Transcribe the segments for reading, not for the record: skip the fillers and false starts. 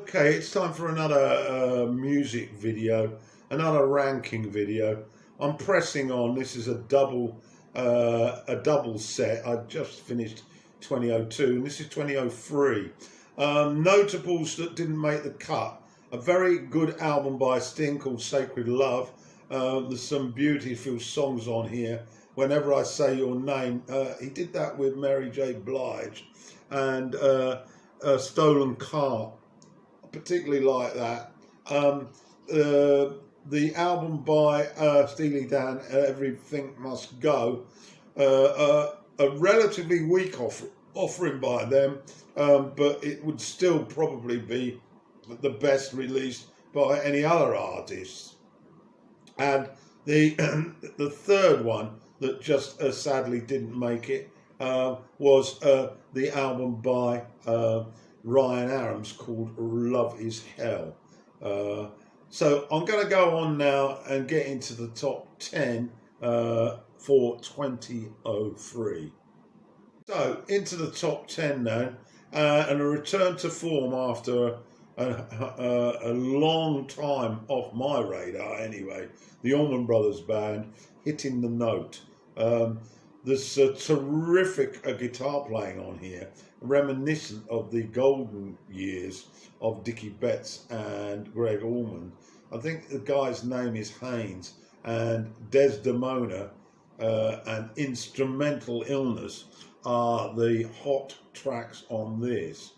Okay, it's time for another music video, another ranking video. I'm pressing on. This is a double set. I just finished 2002, and this is 2003. Notables that didn't make the cut. A very good album by Sting called Sacred Love. There's some beautiful songs on here. Whenever I Say Your Name, he did that with Mary J. Blige, and Stolen Car. Particularly like that. The album by Steely Dan, Everything Must Go, a relatively weak offering by them, but it would still probably be the best released by any other artists. And the the third one that just sadly didn't make it was the album by Ryan Adams called Love Is Hell. So I'm going to go on now and get into the top 10 for 2003. So into the top 10 now, and a return to form after a long time off my radar anyway. The Allman Brothers Band, Hitting the Note. There's a terrific guitar playing on here, reminiscent of the golden years of Dickie Betts and Greg Allman. I think the guy's name is Haynes, and Desdemona and Instrumental Illness are the hot tracks on this.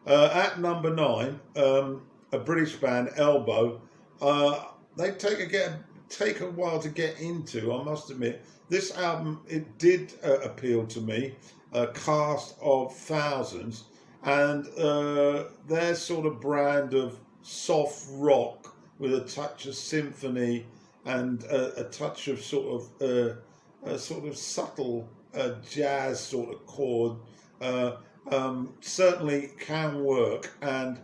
At number 9, a British band, Elbow. They take a while to get into, I must admit. This album, it did appeal to me, a cast of thousands, and their sort of brand of soft rock with a touch of symphony and a touch of sort of subtle jazz sort of chord certainly can work, and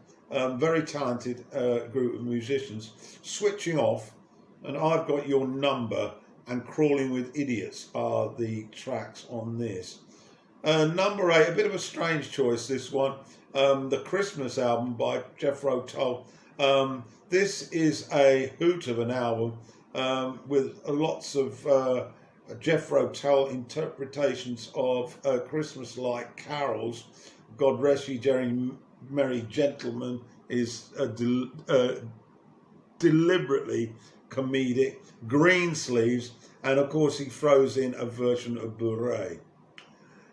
very talented group of musicians. Switching Off and I've Got Your Number and Crawling with Idiots are the tracks on this. Number 8, a bit of a strange choice, this one, the Christmas album by Jethro Tull. This is a hoot of an album with lots of Jethro Tull interpretations of Christmas-like carols. God Rest Ye Merry Gentlemen is deliberately comedic. Green Sleeves, and of course he throws in a version of Bourrée.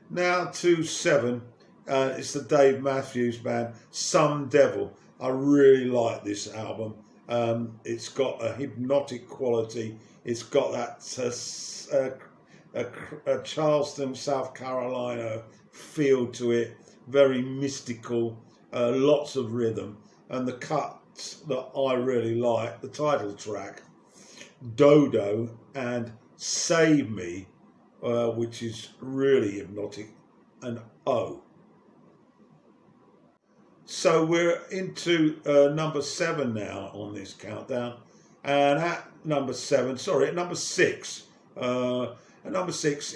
Now to 7, it's the Dave Matthews Band, Some Devil. I really like this album. It's got a hypnotic quality. It's got that Charleston, South Carolina feel to it, very mystical, lots of rhythm, and the cuts that I really like, the title track, Dodo, and Save Me, which is really hypnotic, and Oh. So we're into number 7 now on this countdown, and at number 6,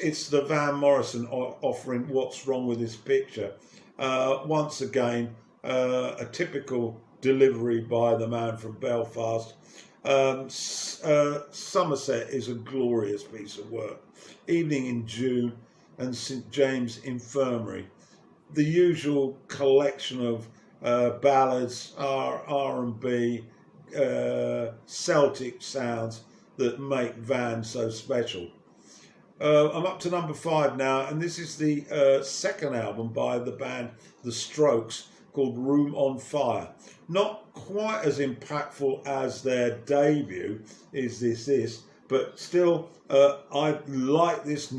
it's the Van Morrison offering What's Wrong with This Picture. Once again, a typical delivery by the man from Belfast. Somerset is a glorious piece of work. Evening in June and St James Infirmary. The usual collection of ballads, R&B, Celtic sounds that make Van so special. I'm up to number 5 now, and this is the second album by the band The Strokes, called Room on Fire. Not quite as impactful as their debut, Is This, but still I like this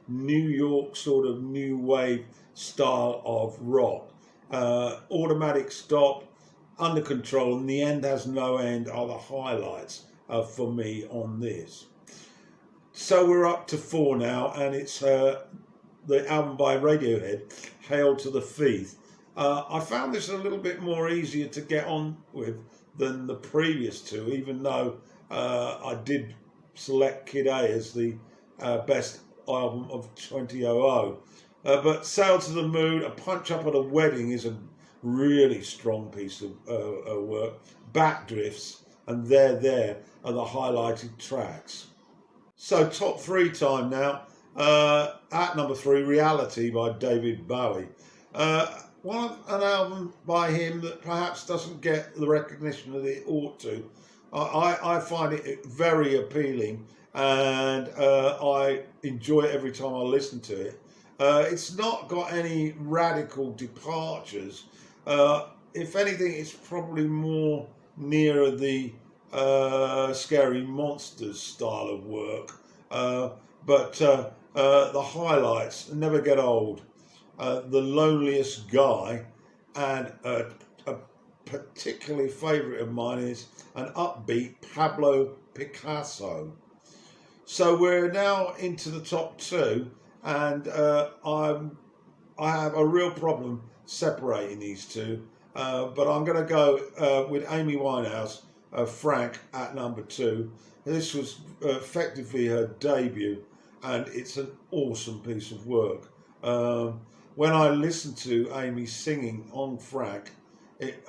New York sort of new wave style of rock. Automatic Stop, Under Control, and The End Has No End are the highlights for me on this. So we're up to 4 now, and it's the album by Radiohead, Hail to the Thief. I found this a little bit more easier to get on with than the previous 2, even though I did select Kid A as the best album of 2000. But Sail to the Moon, A Punch Up at a Wedding is a really strong piece of work. Backdrifts and There are the highlighted tracks. So top three time now. At number three, Reality by David Bowie. An album by him that perhaps doesn't get the recognition that it ought to. I find it very appealing, and I enjoy it every time I listen to it. It's not got any radical departures. If anything, it's probably more nearer the Scary Monsters style of work. But the highlights never get old. The Loneliest Guy, and a particularly favourite of mine is an upbeat Pablo Picasso. So we're now into the top two, and I have a real problem separating these two, but I'm going to go with Amy Winehouse, Frank, at number two. This was effectively her debut, and it's an awesome piece of work. When I listen to Amy singing on Frank,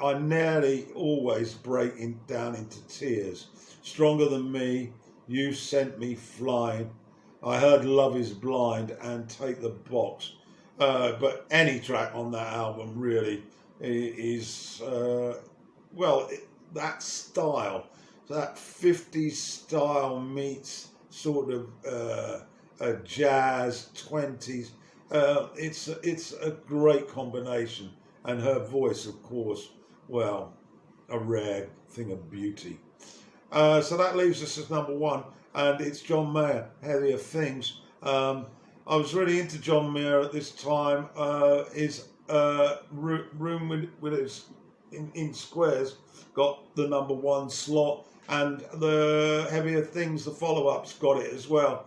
I nearly always break down into tears. Stronger Than Me, You Sent Me Flying, I Heard Love Is Blind, and Take the Box. But any track on that album really is, that style, that 50s style meets sort of jazz, 20s. It's a great combination, and her voice, of course, well, a rare thing of beauty. So that leaves us as number one, and it's John Mayer, Heavier Things. I was really into John Mayer at this time. His Room with his in Squares got the number one slot, and the Heavier Things, the follow-ups, got it as well.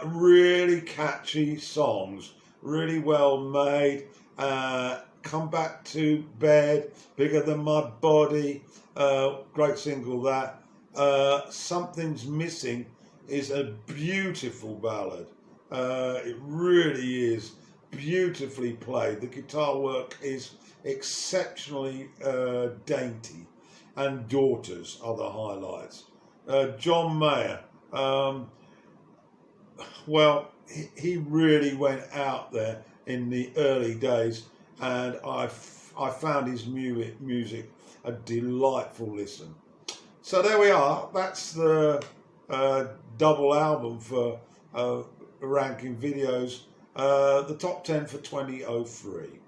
Really catchy songs, really well made. Come Back to Bed, Bigger Than My Body, great single that. Something's Missing is a beautiful ballad. It really is beautifully played. The guitar work is exceptionally dainty, and Daughters are the highlights. John Mayer, he really went out there in the early days, and I found his music a delightful listen. So there we are. That's the double album for ranking videos, the top 10 for 2003.